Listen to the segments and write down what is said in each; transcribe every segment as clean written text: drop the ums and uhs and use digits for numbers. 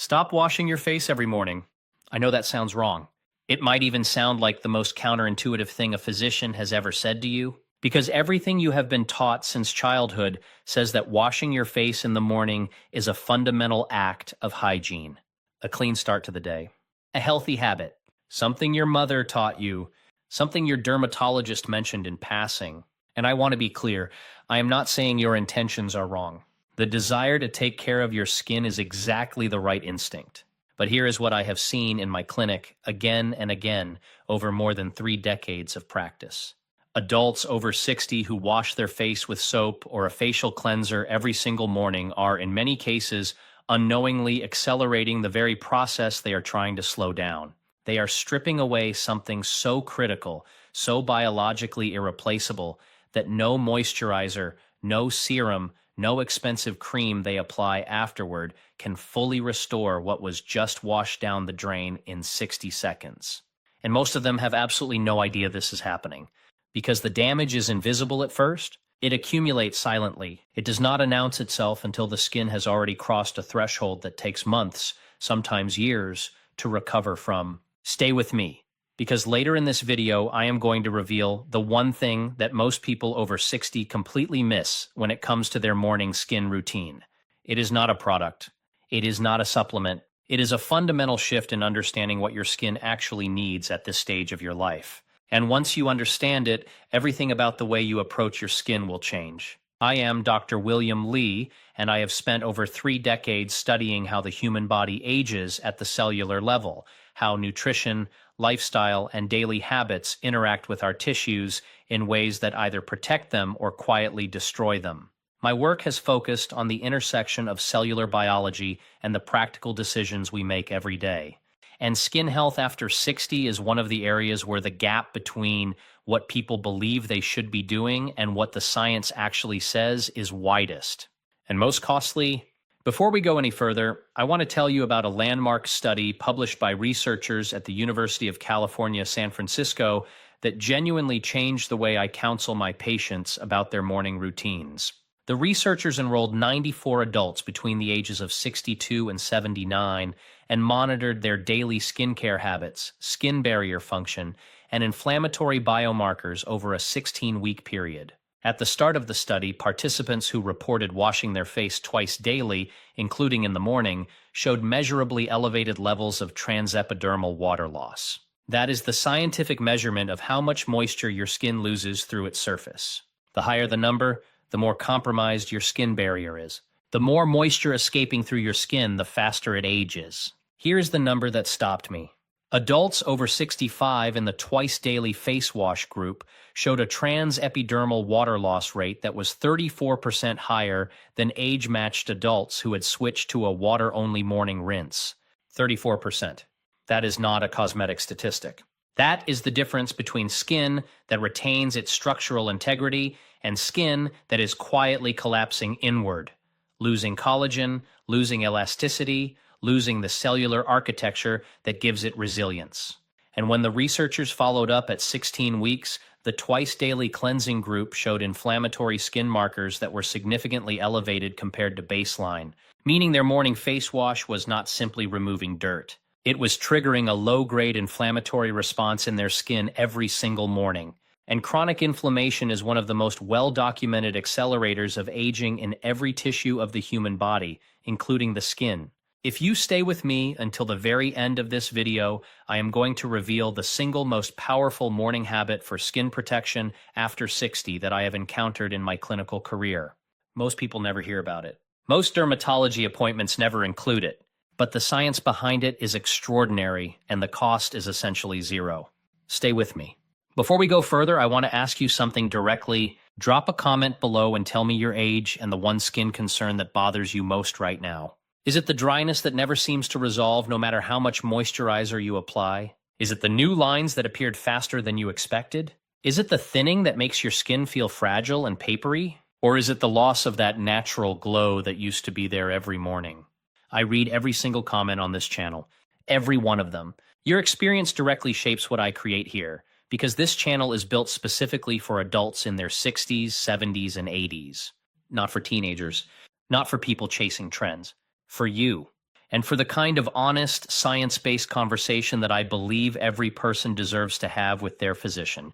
Stop washing your face every morning. I know that sounds wrong. It might even sound like the most counterintuitive thing a physician has ever said to you, because everything you have been taught since childhood says that washing your face in the morning is a fundamental act of hygiene, a clean start to the day, a healthy habit, something your mother taught you, something your dermatologist mentioned in passing. And I want to be clear, I am not saying your intentions are wrong. The desire to take care of your skin is exactly the right instinct. But here is what I have seen in my clinic again and again over more than 3 decades of practice. Adults over 60 who wash their face with soap or a facial cleanser every single morning are, in many cases, unknowingly accelerating the very process they are trying to slow down. They are stripping away something so critical, so biologically irreplaceable, that no moisturizer, no serum, no expensive cream they apply afterward can fully restore what was just washed down the drain in 60 seconds. And most of them have absolutely no idea this is happening. Because the damage is invisible at first, it accumulates silently. It does not announce itself until the skin has already crossed a threshold that takes months, sometimes years, to recover from. Stay with me, because later in this video, I am going to reveal the one thing that most people over 60 completely miss when it comes to their morning skin routine. It is not a product. It is not a supplement. It is a fundamental shift in understanding what your skin actually needs at this stage of your life. And once you understand it, everything about the way you approach your skin will change. I am Dr. William Lee, and I have spent over 3 decades studying how the human body ages at the cellular level, how nutrition, lifestyle, and daily habits interact with our tissues in ways that either protect them or quietly destroy them. My work has focused on the intersection of cellular biology and the practical decisions we make every day. And skin health after 60 is one of the areas where the gap between what people believe they should be doing and what the science actually says is widest. And most costly. Before we go any further, I want to tell you about a landmark study published by researchers at the University of California, San Francisco that genuinely changed the way I counsel my patients about their morning routines. The researchers enrolled 94 adults between the ages of 62 and 79 and monitored their daily skincare habits, skin barrier function, and inflammatory biomarkers over a 16-week period. At the start of the study, participants who reported washing their face twice daily, including in the morning, showed measurably elevated levels of transepidermal water loss. That is the scientific measurement of how much moisture your skin loses through its surface. The higher the number, the more compromised your skin barrier is. The more moisture escaping through your skin, the faster it ages. Here's the number that stopped me. Adults over 65 in the twice-daily face wash group showed a transepidermal water loss rate that was 34% higher than age-matched adults who had switched to a water-only morning rinse. 34%. That is not a cosmetic statistic. That is the difference between skin that retains its structural integrity and skin that is quietly collapsing inward, losing collagen, losing elasticity, losing the cellular architecture that gives it resilience. And when the researchers followed up at 16 weeks, the twice-daily cleansing group showed inflammatory skin markers that were significantly elevated compared to baseline, meaning their morning face wash was not simply removing dirt. It was triggering a low-grade inflammatory response in their skin every single morning. And chronic inflammation is one of the most well-documented accelerators of aging in every tissue of the human body, including the skin. If you stay with me until the very end of this video, I am going to reveal the single most powerful morning habit for skin protection after 60 that I have encountered in my clinical career. Most people never hear about it. Most dermatology appointments never include it, but the science behind it is extraordinary and the cost is essentially zero. Stay with me. Before we go further, I want to ask you something directly. Drop a comment below and tell me your age and the one skin concern that bothers you most right now. Is it the dryness that never seems to resolve no matter how much moisturizer you apply? Is it the new lines that appeared faster than you expected? Is it the thinning that makes your skin feel fragile and papery? Or is it the loss of that natural glow that used to be there every morning? I read every single comment on this channel, every one of them. Your experience directly shapes what I create here, because this channel is built specifically for adults in their 60s, 70s, and 80s. Not for teenagers, not for people chasing trends. For you. and for the kind of honest, science-based conversation that I believe every person deserves to have with their physician.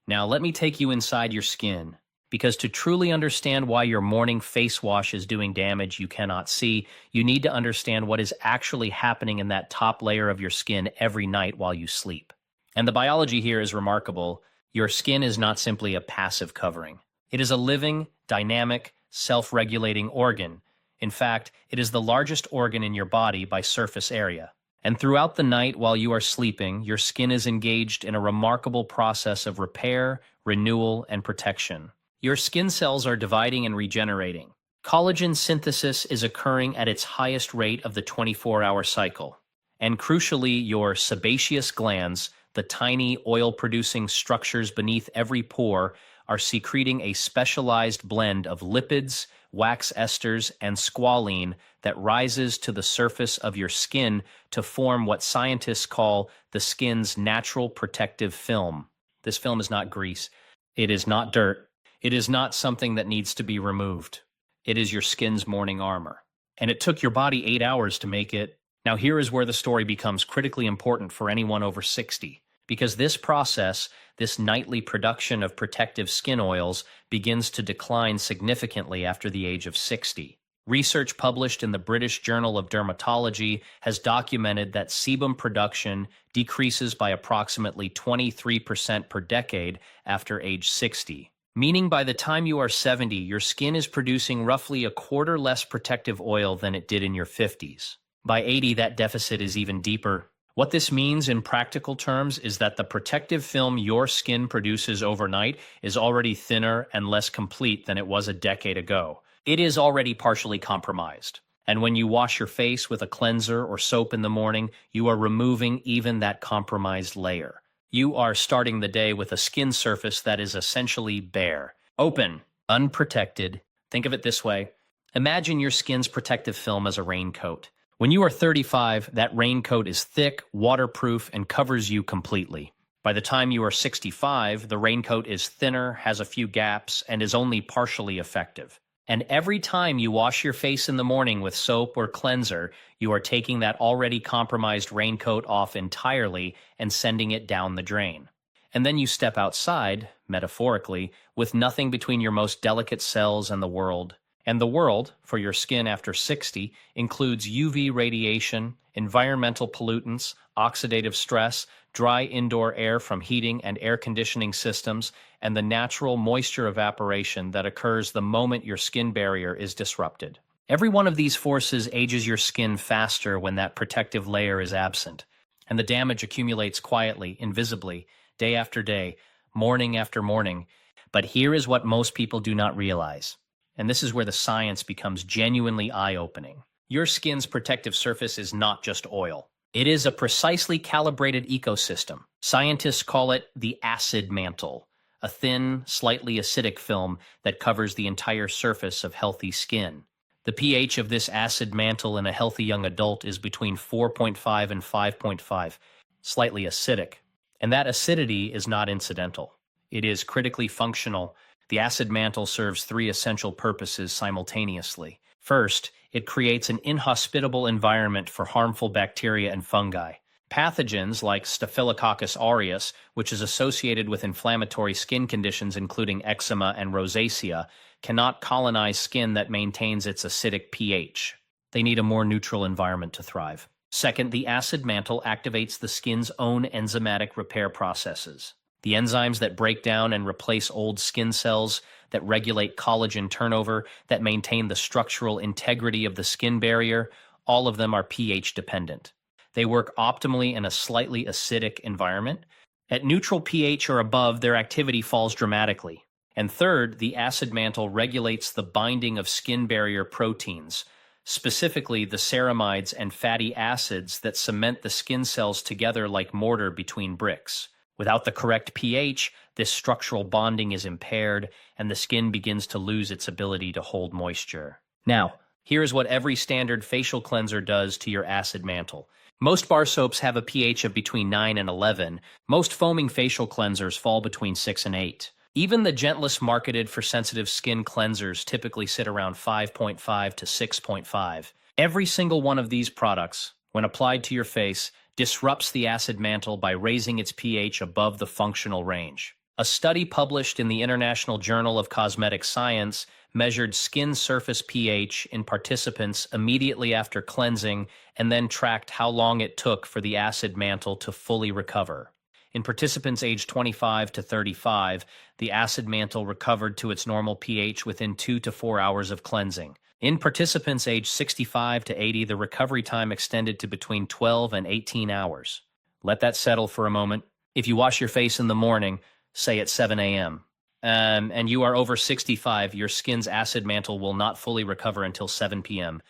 Now, let me take you inside your skin, because to truly understand why your morning face wash is doing damage you cannot see, you need to understand what is actually happening in that top layer of your skin every night while you sleep. And the biology here is remarkable. Your skin is not simply a passive covering. It is a living, dynamic, self-regulating organ. In fact, it is the largest organ in your body by surface area. And throughout the night while you are sleeping, your skin is engaged in a remarkable process of repair, renewal, and protection. Your skin cells are dividing and regenerating. Collagen synthesis is occurring at its highest rate of the 24-hour cycle. And crucially, your sebaceous glands, the tiny oil-producing structures beneath every pore, are secreting a specialized blend of lipids, wax esters, and squalene that rises to the surface of your skin to form what scientists call the skin's natural protective film. This film is not grease. It is not dirt. It is not something that needs to be removed. It is your skin's morning armor. And it took your body 8 hours to make it. Now here is where the story becomes critically important for anyone over 60. Because this process, this nightly production of protective skin oils, begins to decline significantly after the age of 60. Research published in the British Journal of Dermatology has documented that sebum production decreases by approximately 23% per decade after age 60. Meaning by the time you are 70, your skin is producing roughly a quarter less protective oil than it did in your 50s. By 80, that deficit is even deeper. What this means in practical terms is that the protective film your skin produces overnight is already thinner and less complete than it was a decade ago. It is already partially compromised. And when you wash your face with a cleanser or soap in the morning, you are removing even that compromised layer. You are starting the day with a skin surface that is essentially bare, open, unprotected. Think of it this way. Imagine your skin's protective film as a raincoat. When you are 35, that raincoat is thick, waterproof, and covers you completely. By the time you are 65, the raincoat is thinner, has a few gaps, and is only partially effective. And every time you wash your face in the morning with soap or cleanser, you are taking that already compromised raincoat off entirely and sending it down the drain. And then you step outside, metaphorically, with nothing between your most delicate cells and the world. And the world, for your skin after 60, includes UV radiation, environmental pollutants, oxidative stress, dry indoor air from heating and air conditioning systems, and the natural moisture evaporation that occurs the moment your skin barrier is disrupted. Every one of these forces ages your skin faster when that protective layer is absent, and the damage accumulates quietly, invisibly, day after day, morning after morning. But here is what most people do not realize. And this is where the science becomes genuinely eye-opening. Your skin's protective surface is not just oil. It is a precisely calibrated ecosystem. Scientists call it the acid mantle, a thin, slightly acidic film that covers the entire surface of healthy skin. The pH of this acid mantle in a healthy young adult is between 4.5 and 5.5, slightly acidic. And that acidity is not incidental. It is critically functional. The acid mantle serves three essential purposes simultaneously. First, it creates an inhospitable environment for harmful bacteria and fungi. Pathogens like Staphylococcus aureus, which is associated with inflammatory skin conditions including eczema and rosacea, cannot colonize skin that maintains its acidic pH. They need a more neutral environment to thrive. Second, the acid mantle activates the skin's own enzymatic repair processes. The enzymes that break down and replace old skin cells, that regulate collagen turnover, that maintain the structural integrity of the skin barrier, all of them are pH dependent. They work optimally in a slightly acidic environment. At neutral pH or above, their activity falls dramatically. And third, the acid mantle regulates the binding of skin barrier proteins, specifically the ceramides and fatty acids that cement the skin cells together like mortar between bricks. Without the correct pH, this structural bonding is impaired, and the skin begins to lose its ability to hold moisture. Now, here is what every standard facial cleanser does to your acid mantle. Most bar soaps have a pH of between 9 and 11. Most foaming facial cleansers fall between 6 and 8. Even the gentlest marketed for sensitive skin cleansers typically sit around 5.5 to 6.5. Every single one of these products, when applied to your face, disrupts the acid mantle by raising its pH above the functional range. A study published in the International Journal of Cosmetic Science measured skin surface pH in participants immediately after cleansing and then tracked how long it took for the acid mantle to fully recover. In participants aged 25 to 35, the acid mantle recovered to its normal pH within 2 to 4 hours of cleansing. In participants aged 65 to 80, the recovery time extended to between 12 and 18 hours. Let that settle for a moment. If you wash your face in the morning, say at 7 a.m., and you are over 65, your skin's acid mantle will not fully recover until 7 p.m.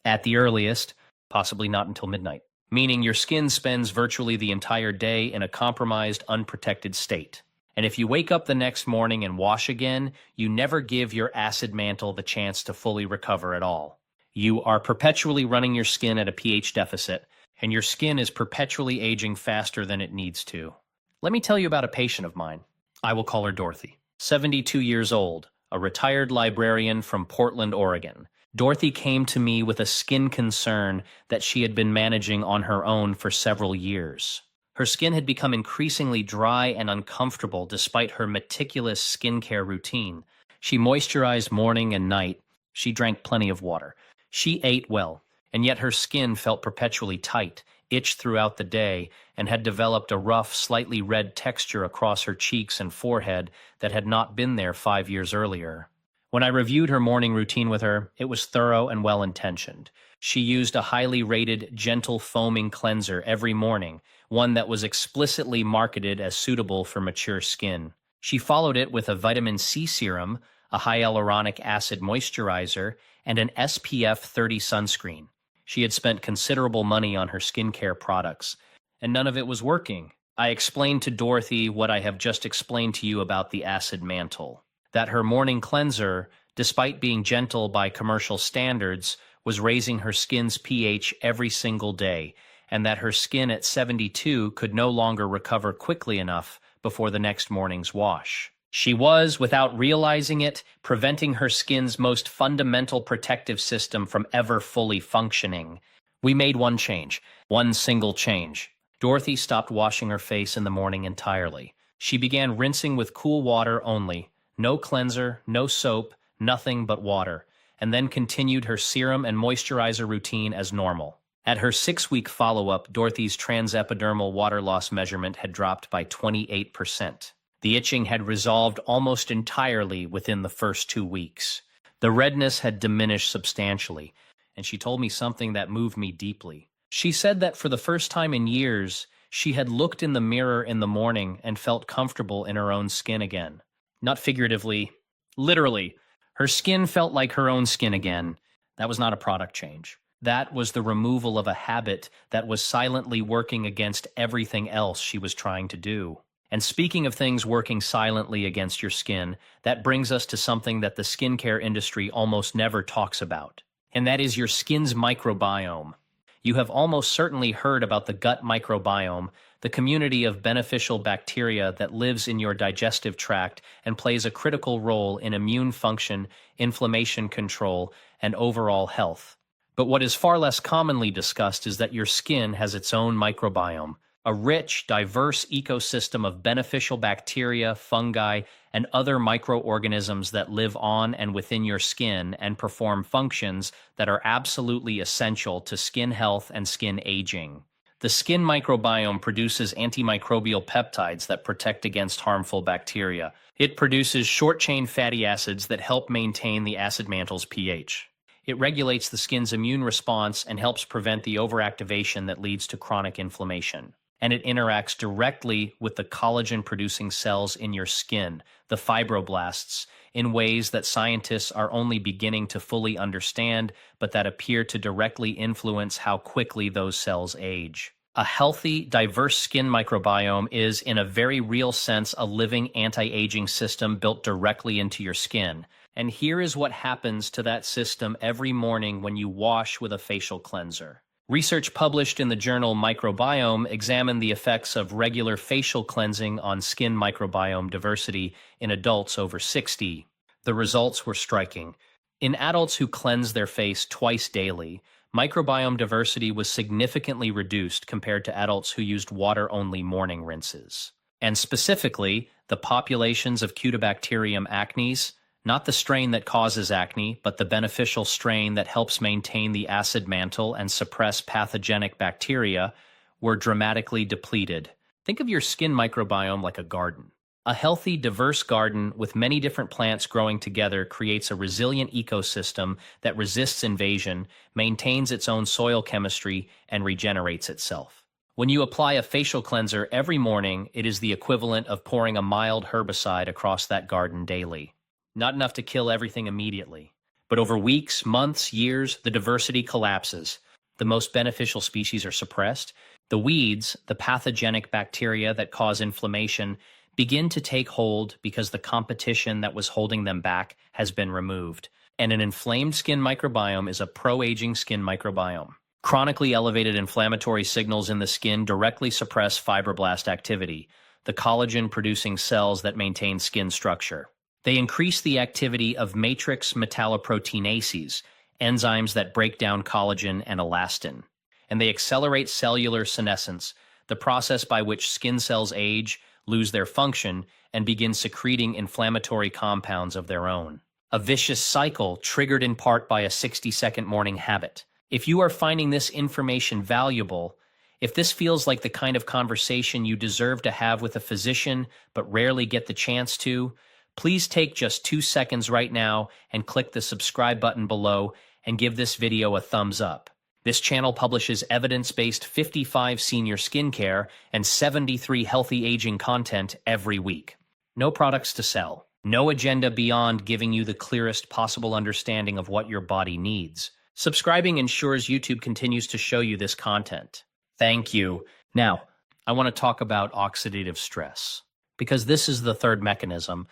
At the earliest, possibly not until midnight, meaning your skin spends virtually the entire day in a compromised, unprotected state. And if you wake up the next morning and wash again, you never give your acid mantle the chance to fully recover at all. You are perpetually running your skin at a pH deficit, and your skin is perpetually aging faster than it needs to. Let me tell you about a patient of mine. I will call her Dorothy. 72 years old, a retired librarian from Portland, Oregon. Dorothy came to me with a skin concern that she had been managing on her own for several years. Her skin had become increasingly dry and uncomfortable despite her meticulous skincare routine. She moisturized morning and night. She drank plenty of water. She ate well, and yet her skin felt perpetually tight, itched throughout the day, and had developed a rough, slightly red texture across her cheeks and forehead that had not been there 5 years earlier. When I reviewed her morning routine with her, it was thorough and well-intentioned. She used a highly rated, gentle foaming cleanser every morning, one that was explicitly marketed as suitable for mature skin. She followed it with a vitamin C serum, a hyaluronic acid moisturizer, and an SPF 30 sunscreen. She had spent considerable money on her skincare products, and none of it was working. I explained to Dorothy what I have just explained to you about the acid mantle, that her morning cleanser, despite being gentle by commercial standards, was raising her skin's pH every single day, and that her skin at 72 could no longer recover quickly enough before the next morning's wash. She was, without realizing it, preventing her skin's most fundamental protective system from ever fully functioning. We made one change, one single change. Dorothy stopped washing her face in the morning entirely. She began rinsing with cool water only, no cleanser, no soap, nothing but water, and then continued her serum and moisturizer routine as normal. At her 6-week follow-up, Dorothy's transepidermal water loss measurement had dropped by 28%. The itching had resolved almost entirely within the first 2 weeks. The redness had diminished substantially, and she told me something that moved me deeply. She said that for the first time in years, she had looked in the mirror in the morning and felt comfortable in her own skin again. Not figuratively, literally. Her skin felt like her own skin again. That was not a product change. That was the removal of a habit that was silently working against everything else she was trying to do. And speaking of things working silently against your skin, that brings us to something that the skincare industry almost never talks about, and that is your skin's microbiome. You have almost certainly heard about the gut microbiome, the community of beneficial bacteria that lives in your digestive tract and plays a critical role in immune function, inflammation control, and overall health. But what is far less commonly discussed is that your skin has its own microbiome, a rich, diverse ecosystem of beneficial bacteria, fungi, and other microorganisms that live on and within your skin and perform functions that are absolutely essential to skin health and skin aging. The skin microbiome produces antimicrobial peptides that protect against harmful bacteria. It produces short-chain fatty acids that help maintain the acid mantle's pH. It regulates the skin's immune response and helps prevent the overactivation that leads to chronic inflammation. And it interacts directly with the collagen-producing cells in your skin, the fibroblasts, in ways that scientists are only beginning to fully understand, but that appear to directly influence how quickly those cells age. A healthy, diverse skin microbiome is, in a very real sense, a living anti-aging system built directly into your skin. And here is what happens to that system every morning when you wash with a facial cleanser. Research published in the journal Microbiome examined the effects of regular facial cleansing on skin microbiome diversity in adults over 60. The results were striking. In adults who cleanse their face twice daily, microbiome diversity was significantly reduced compared to adults who used water-only morning rinses. And specifically, the populations of Cutibacterium acnes, not the strain that causes acne, but the beneficial strain that helps maintain the acid mantle and suppress pathogenic bacteria, were dramatically depleted. Think of your skin microbiome like a garden. A healthy, diverse garden with many different plants growing together creates a resilient ecosystem that resists invasion, maintains its own soil chemistry, and regenerates itself. When you apply a facial cleanser every morning, it is the equivalent of pouring a mild herbicide across that garden daily. Not enough to kill everything immediately, but over weeks, months, years, the diversity collapses. The most beneficial species are suppressed. The weeds, the pathogenic bacteria that cause inflammation, begin to take hold because the competition that was holding them back has been removed. And an inflamed skin microbiome is a pro-aging skin microbiome. Chronically elevated inflammatory signals in the skin directly suppress fibroblast activity, the collagen-producing cells that maintain skin structure. They increase the activity of matrix metalloproteinases, enzymes that break down collagen and elastin. And they accelerate cellular senescence, the process by which skin cells age, lose their function, and begin secreting inflammatory compounds of their own. A vicious cycle triggered in part by a 60-second morning habit. If you are finding this information valuable, if this feels like the kind of conversation you deserve to have with a physician but rarely get the chance to, please take just 2 seconds right now and click the subscribe button below and give this video a thumbs up. This channel publishes evidence-based 55 senior skincare and 73 healthy aging content every week. No products to sell. No agenda beyond giving you the clearest possible understanding of what your body needs. Subscribing ensures YouTube continues to show you this content. Thank you. Now, I want to talk about oxidative stress, because this is the third mechanism,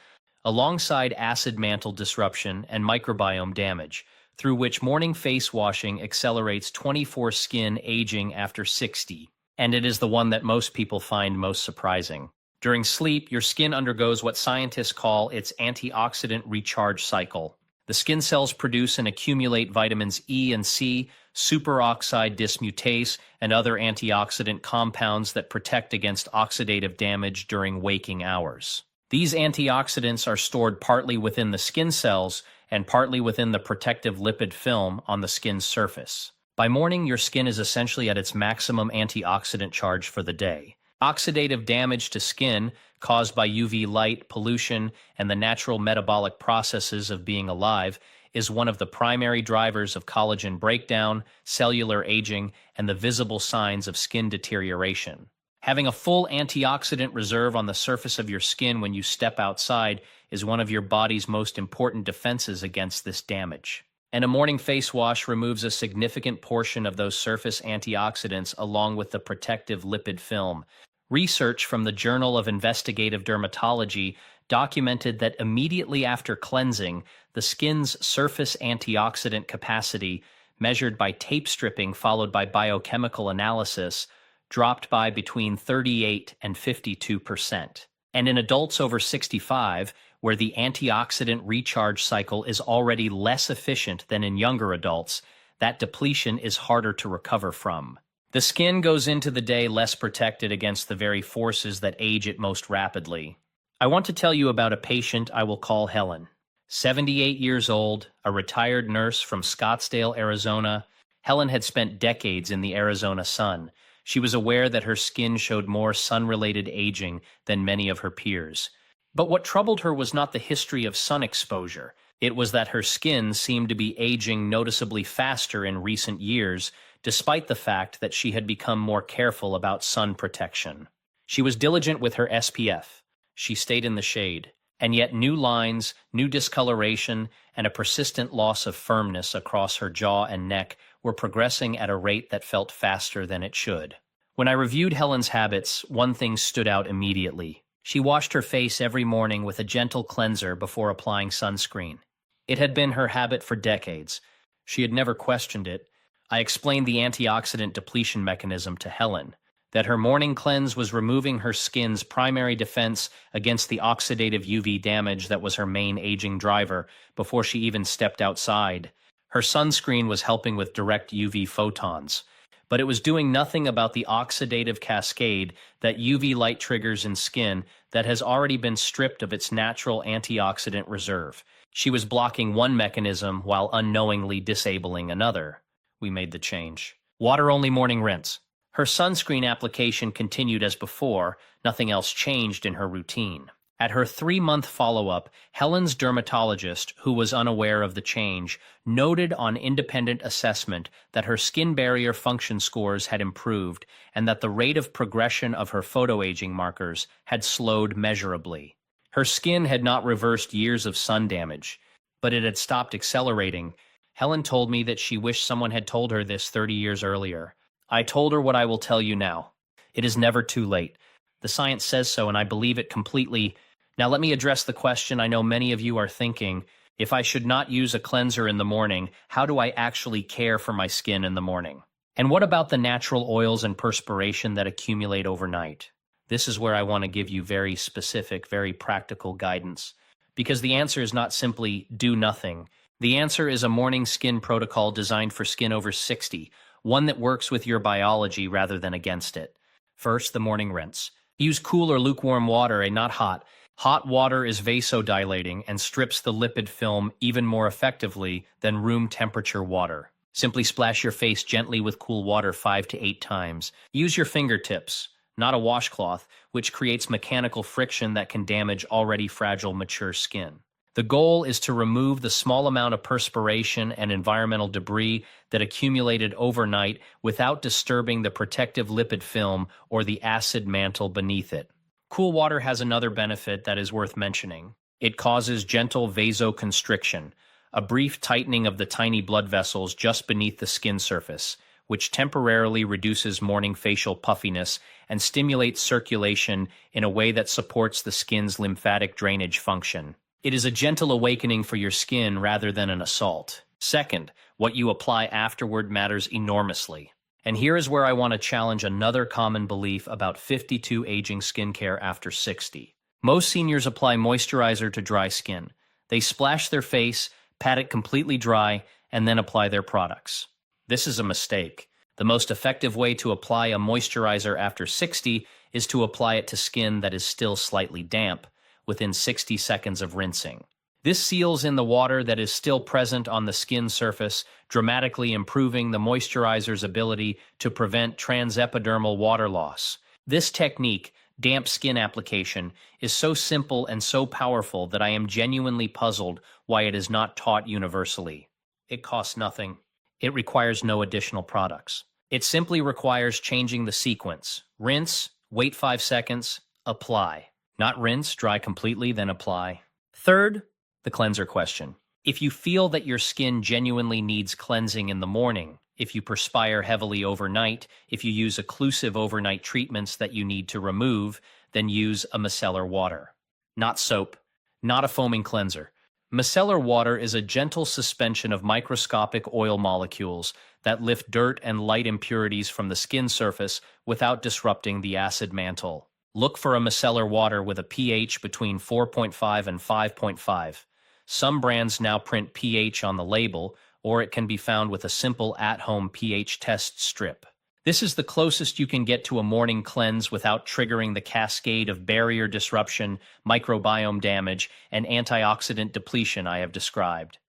alongside acid mantle disruption and microbiome damage, through which morning face washing accelerates 24 skin aging after 60, and it is the one that most people find most surprising. During sleep, your skin undergoes what scientists call its antioxidant recharge cycle. The skin cells produce and accumulate vitamins E and C, superoxide dismutase, and other antioxidant compounds that protect against oxidative damage during waking hours. These antioxidants are stored partly within the skin cells and partly within the protective lipid film on the skin's surface. By morning, your skin is essentially at its maximum antioxidant charge for the day. Oxidative damage to skin caused by UV light, pollution, and the natural metabolic processes of being alive is one of the primary drivers of collagen breakdown, cellular aging, and the visible signs of skin deterioration. Having a full antioxidant reserve on the surface of your skin when you step outside is one of your body's most important defenses against this damage. And a morning face wash removes a significant portion of those surface antioxidants along with the protective lipid film. Research from the Journal of Investigative Dermatology documented that immediately after cleansing, the skin's surface antioxidant capacity, measured by tape stripping followed by biochemical analysis, dropped by between 38 and 52%. And in adults over 65, where the antioxidant recharge cycle is already less efficient than in younger adults, that depletion is harder to recover from. The skin goes into the day less protected against the very forces that age it most rapidly. I want to tell you about a patient I will call Helen. 78 years old, a retired nurse from Scottsdale, Arizona. Helen had spent decades in the Arizona sun. She was aware that her skin showed more sun-related aging than many of her peers. But what troubled her was not the history of sun exposure. It was that her skin seemed to be aging noticeably faster in recent years, despite the fact that she had become more careful about sun protection. She was diligent with her SPF. She stayed in the shade. And yet new lines, new discoloration, and a persistent loss of firmness across her jaw and neck were progressing at a rate that felt faster than it should. When I reviewed Helen's habits, one thing stood out immediately. She washed her face every morning with a gentle cleanser before applying sunscreen. It had been her habit for decades. She had never questioned it. I explained the antioxidant depletion mechanism to Helen, that her morning cleanse was removing her skin's primary defense against the oxidative UV damage that was her main aging driver before she even stepped outside. Her sunscreen was helping with direct UV photons, but it was doing nothing about the oxidative cascade that UV light triggers in skin that has already been stripped of its natural antioxidant reserve. She was blocking one mechanism while unknowingly disabling another. We made the change. Water-only morning rinse. Her sunscreen application continued as before, nothing else changed in her routine. At her 3-month follow-up, Helen's dermatologist, who was unaware of the change, noted on independent assessment that her skin barrier function scores had improved and that the rate of progression of her photoaging markers had slowed measurably. Her skin had not reversed years of sun damage, but it had stopped accelerating. Helen told me that she wished someone had told her this 30 years earlier. I told her what I will tell you now. It is never too late. The science says so, and I believe it completely. Now let me address the question I know many of you are thinking. If I should not use a cleanser in the morning, how do I actually care for my skin in the morning? And what about the natural oils and perspiration that accumulate overnight? This is where I want to give you very specific, very practical guidance. Because the answer is not simply do nothing. The answer is a morning skin protocol designed for skin over 60, one that works with your biology rather than against it. First, the morning rinse. Use cool or lukewarm water and not hot. Hot water is vasodilating and strips the lipid film even more effectively than room temperature water. Simply splash your face gently with cool water 5 to 8 times. Use your fingertips, not a washcloth, which creates mechanical friction that can damage already fragile, mature skin. The goal is to remove the small amount of perspiration and environmental debris that accumulated overnight without disturbing the protective lipid film or the acid mantle beneath it. Cool water has another benefit that is worth mentioning. It causes gentle vasoconstriction, a brief tightening of the tiny blood vessels just beneath the skin surface, which temporarily reduces morning facial puffiness and stimulates circulation in a way that supports the skin's lymphatic drainage function. It is a gentle awakening for your skin rather than an assault. Second, what you apply afterward matters enormously. And here is where I want to challenge another common belief about 52 aging skincare after 60. Most seniors apply moisturizer to dry skin. They splash their face, pat it completely dry, and then apply their products. This is a mistake. The most effective way to apply a moisturizer after 60 is to apply it to skin that is still slightly damp, within 60 seconds of rinsing. This seals in the water that is still present on the skin surface, dramatically improving the moisturizer's ability to prevent transepidermal water loss. This technique, damp skin application, is so simple and so powerful that I am genuinely puzzled why it is not taught universally. It costs nothing. It requires no additional products. It simply requires changing the sequence. Rinse, wait 5 seconds, apply. Not rinse, dry completely, then apply. Third, the cleanser question. If you feel that your skin genuinely needs cleansing in the morning, if you perspire heavily overnight, if you use occlusive overnight treatments that you need to remove, then use a micellar water. Not soap, not a foaming cleanser. Micellar water is a gentle suspension of microscopic oil molecules that lift dirt and light impurities from the skin surface without disrupting the acid mantle. Look for a micellar water with a pH between 4.5 and 5.5. Some brands now print pH on the label, or it can be found with a simple at-home pH test strip. This is the closest you can get to a morning cleanse without triggering the cascade of barrier disruption, microbiome damage, and antioxidant depletion I have described.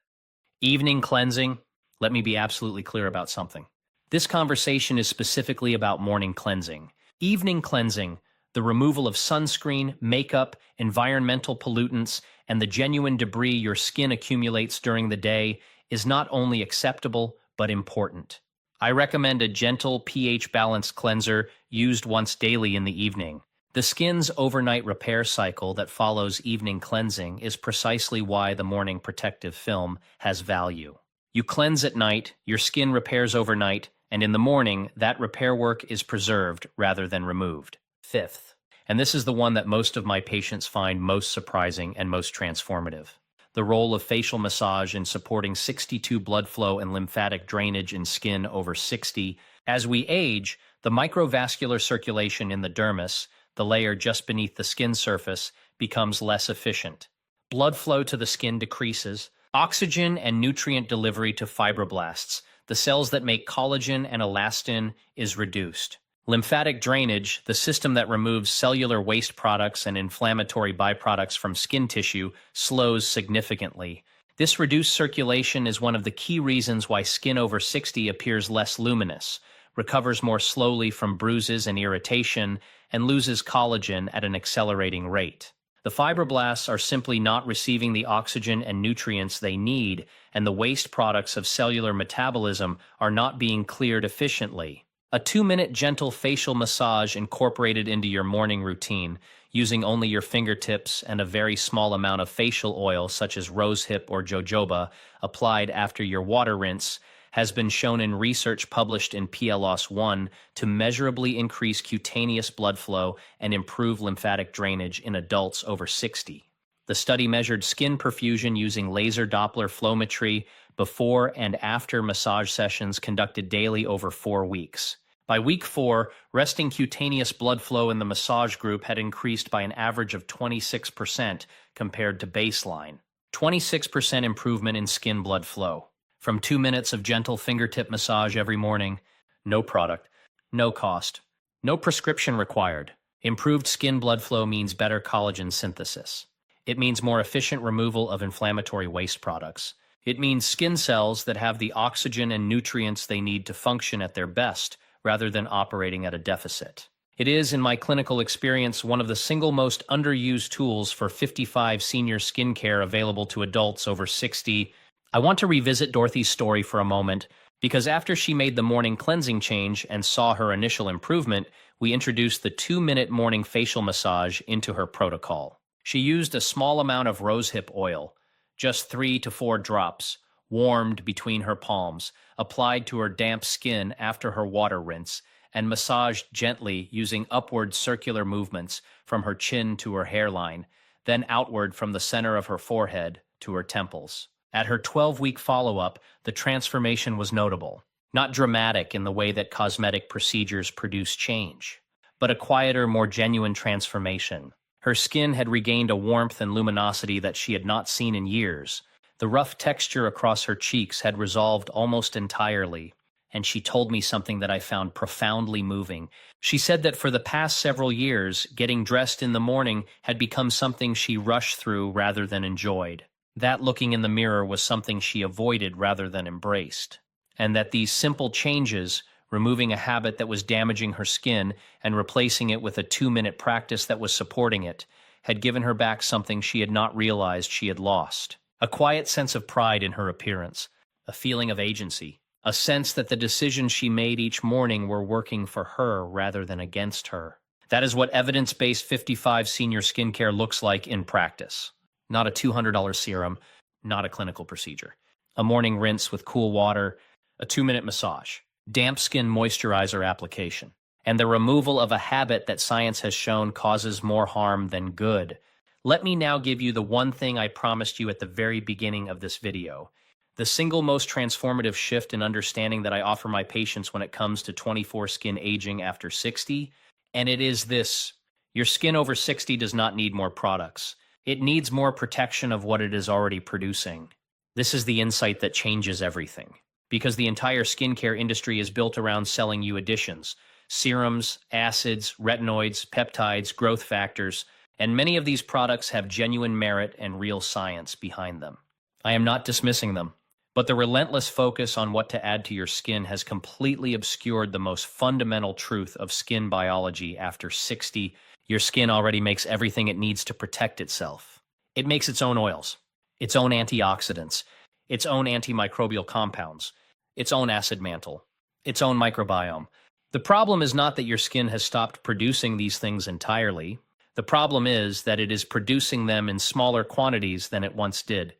Evening cleansing? Let me be absolutely clear about something. This conversation is specifically about morning cleansing. Evening cleansing, the removal of sunscreen, makeup, environmental pollutants, and the genuine debris your skin accumulates during the day, is not only acceptable, but important. I recommend a gentle pH-balanced cleanser used once daily in the evening. The skin's overnight repair cycle that follows evening cleansing is precisely why the morning protective film has value. You cleanse at night, your skin repairs overnight, and in the morning, that repair work is preserved rather than removed. Fifth, and this is the one that most of my patients find most surprising and most transformative: the role of facial massage in supporting 62 blood flow and lymphatic drainage in skin over 60. As we age, the microvascular circulation in the dermis, the layer just beneath the skin surface, becomes less efficient. Blood flow to the skin decreases, Oxygen and nutrient delivery to fibroblasts, the cells that make collagen and elastin, is reduced. Lymphatic drainage, the system that removes cellular waste products and inflammatory byproducts from skin tissue, slows significantly. This reduced circulation is one of the key reasons why skin over 60 appears less luminous, recovers more slowly from bruises and irritation, and loses collagen at an accelerating rate. The fibroblasts are simply not receiving the oxygen and nutrients they need, and the waste products of cellular metabolism are not being cleared efficiently. A 2-minute gentle facial massage incorporated into your morning routine, using only your fingertips and a very small amount of facial oil such as rosehip or jojoba applied after your water rinse, has been shown in research published in PLOS One to measurably increase cutaneous blood flow and improve lymphatic drainage in adults over 60. The study measured skin perfusion using laser Doppler flowmetry before and after massage sessions conducted daily over 4 weeks. By week 4, resting cutaneous blood flow in the massage group had increased by an average of 26% compared to baseline. 26% improvement in skin blood flow. From 2 minutes of gentle fingertip massage every morning, no product, no cost, no prescription required. Improved skin blood flow means better collagen synthesis. It means more efficient removal of inflammatory waste products. It means skin cells that have the oxygen and nutrients they need to function at their best, rather than operating at a deficit. It is, in my clinical experience, one of the single most underused tools for 55 senior skincare available to adults over 60. I want to revisit Dorothy's story for a moment, because after she made the morning cleansing change and saw her initial improvement, we introduced the 2-minute morning facial massage into her protocol. She used a small amount of rosehip oil, just 3 to 4 drops, warmed between her palms, applied to her damp skin after her water rinse, and massaged gently using upward circular movements from her chin to her hairline, then outward from the center of her forehead to her temples. At her 12-week follow-up, the transformation was notable. Not dramatic in the way that cosmetic procedures produce change, but a quieter, more genuine transformation. Her skin had regained a warmth and luminosity that she had not seen in years. The rough texture across her cheeks had resolved almost entirely, and she told me something that I found profoundly moving. She said that for the past several years, getting dressed in the morning had become something she rushed through rather than enjoyed. That looking in the mirror was something she avoided rather than embraced. And that these simple changes, removing a habit that was damaging her skin and replacing it with a 2-minute practice that was supporting it, had given her back something she had not realized she had lost. A quiet sense of pride in her appearance, a feeling of agency, a sense that the decisions she made each morning were working for her rather than against her. That is what evidence-based 55 senior skincare looks like in practice. Not a $200 serum, not a clinical procedure. A morning rinse with cool water, a 2-minute massage, damp skin moisturizer application, and the removal of a habit that science has shown causes more harm than good. Let me now give you the one thing I promised you at the very beginning of this video. The single most transformative shift in understanding that I offer my patients when it comes to 24 skin aging after 60, and it is this: your skin over 60 does not need more products. It needs more protection of what it is already producing. This is the insight that changes everything, because the entire skincare industry is built around selling you additions, serums, acids, retinoids, peptides, growth factors, and many of these products have genuine merit and real science behind them. I am not dismissing them, but the relentless focus on what to add to your skin has completely obscured the most fundamental truth of skin biology after 60. Your skin already makes everything it needs to protect itself. It makes its own oils, its own antioxidants, its own antimicrobial compounds, its own acid mantle, its own microbiome. The problem is not that your skin has stopped producing these things entirely. The problem is that it is producing them in smaller quantities than it once did.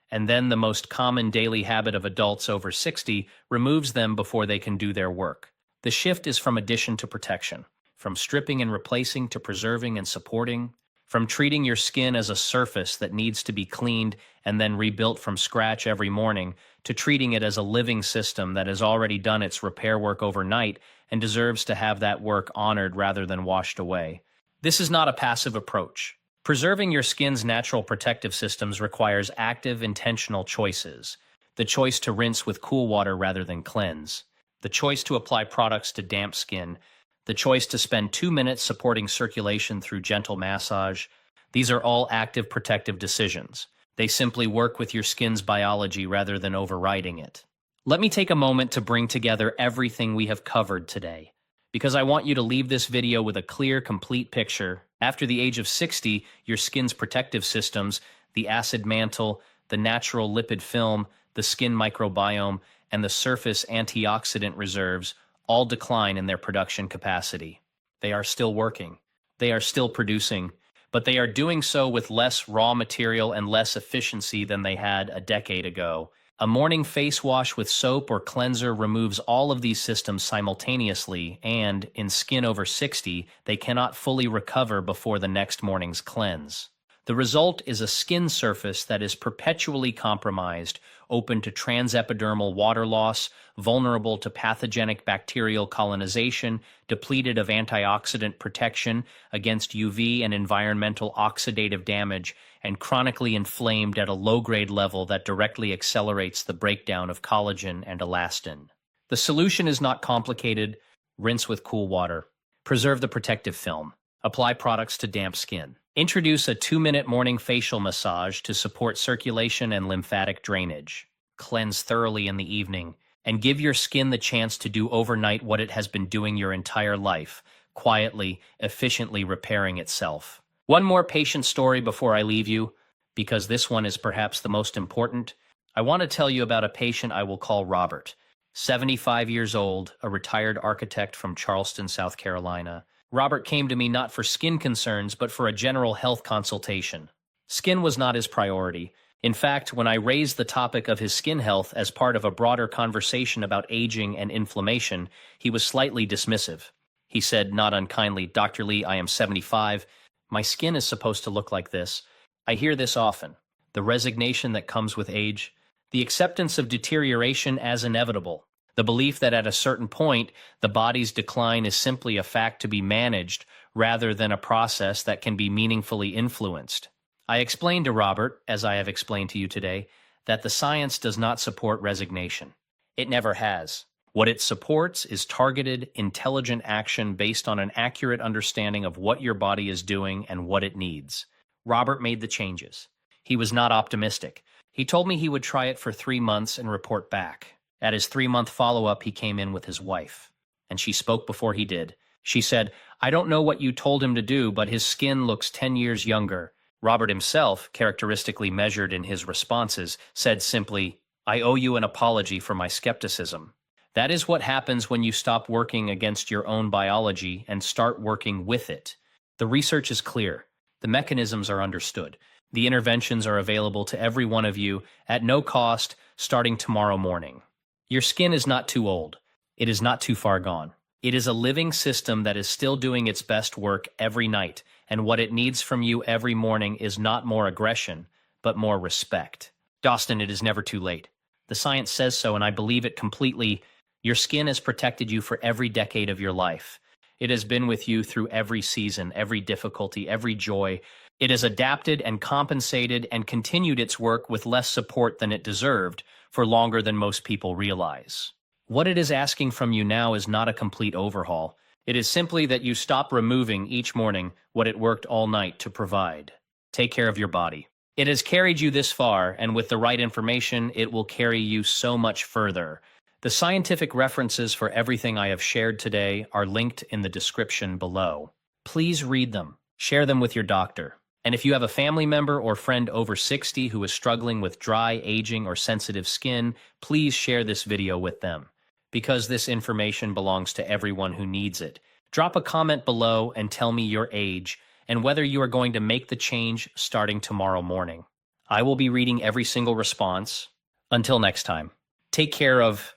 And then the most common daily habit of adults over 60 removes them before they can do their work. The shift is from addition to protection, from stripping and replacing to preserving and supporting, from treating your skin as a surface that needs to be cleaned and then rebuilt from scratch every morning, to treating it as a living system that has already done its repair work overnight and deserves to have that work honored rather than washed away. This is not a passive approach. Preserving your skin's natural protective systems requires active, intentional choices. The choice to rinse with cool water rather than cleanse. The choice to apply products to damp skin. The choice to spend 2 minutes supporting circulation through gentle massage. These are all active protective decisions. They simply work with your skin's biology rather than overriding it. Let me take a moment to bring together everything we have covered today, because I want you to leave this video with a clear, complete picture. After the age of 60, your skin's protective systems, the acid mantle, the natural lipid film, the skin microbiome, and the surface antioxidant reserves all decline in their production capacity. They are still working. They are still producing, but they are doing so with less raw material and less efficiency than they had a decade ago. A morning face wash with soap or cleanser removes all of these systems simultaneously, and, in skin over 60, they cannot fully recover before the next morning's cleanse. The result is a skin surface that is perpetually compromised, open to transepidermal water loss, vulnerable to pathogenic bacterial colonization, depleted of antioxidant protection against UV and environmental oxidative damage, and chronically inflamed at a low-grade level that directly accelerates the breakdown of collagen and elastin. The solution is not complicated. Rinse with cool water. Preserve the protective film. Apply products to damp skin. Introduce a 2-minute morning facial massage to support circulation and lymphatic drainage. Cleanse thoroughly in the evening, and give your skin the chance to do overnight what it has been doing your entire life, quietly, efficiently repairing itself. One more patient story before I leave you, because this one is perhaps the most important. I want to tell you about a patient I will call Robert, 75 years old, a retired architect from Charleston, South Carolina. Robert came to me not for skin concerns, but for a general health consultation. Skin was not his priority. In fact, when I raised the topic of his skin health as part of a broader conversation about aging and inflammation, he was slightly dismissive. He said, not unkindly, "Dr. Lee, I am 75. My skin is supposed to look like this." I hear this often. The resignation that comes with age, the acceptance of deterioration as inevitable, the belief that at a certain point, the body's decline is simply a fact to be managed rather than a process that can be meaningfully influenced. I explained to Robert, as I have explained to you today, that the science does not support resignation. It never has. What it supports is targeted, intelligent action based on an accurate understanding of what your body is doing and what it needs. Robert made the changes. He was not optimistic. He told me he would try it for 3 months and report back. At his 3-month follow-up, he came in with his wife, and she spoke before he did. She said, "I don't know what you told him to do, but his skin looks 10 years younger." Robert himself, characteristically measured in his responses, said simply, "I owe you an apology for my skepticism." That is what happens when you stop working against your own biology and start working with it. The research is clear. The mechanisms are understood. The interventions are available to every one of you at no cost starting tomorrow morning. Your skin is not too old. It is not too far gone. It is a living system that is still doing its best work every night, and what it needs from you every morning is not more aggression, but more respect. Dawson, it is never too late. The science says so, and I believe it completely. Your skin has protected you for every decade of your life. It has been with you through every season, every difficulty, every joy. It has adapted and compensated and continued its work with less support than it deserved for longer than most people realize. What it is asking from you now is not a complete overhaul. It is simply that you stop removing each morning what it worked all night to provide. Take care of your body. It has carried you this far, and with the right information, it will carry you so much further. The scientific references for everything I have shared today are linked in the description below. Please read them. Share them with your doctor. And if you have a family member or friend over 60 who is struggling with dry, aging, or sensitive skin, please share this video with them, because this information belongs to everyone who needs it. Drop a comment below and tell me your age and whether you are going to make the change starting tomorrow morning. I will be reading every single response. Until next time, take care of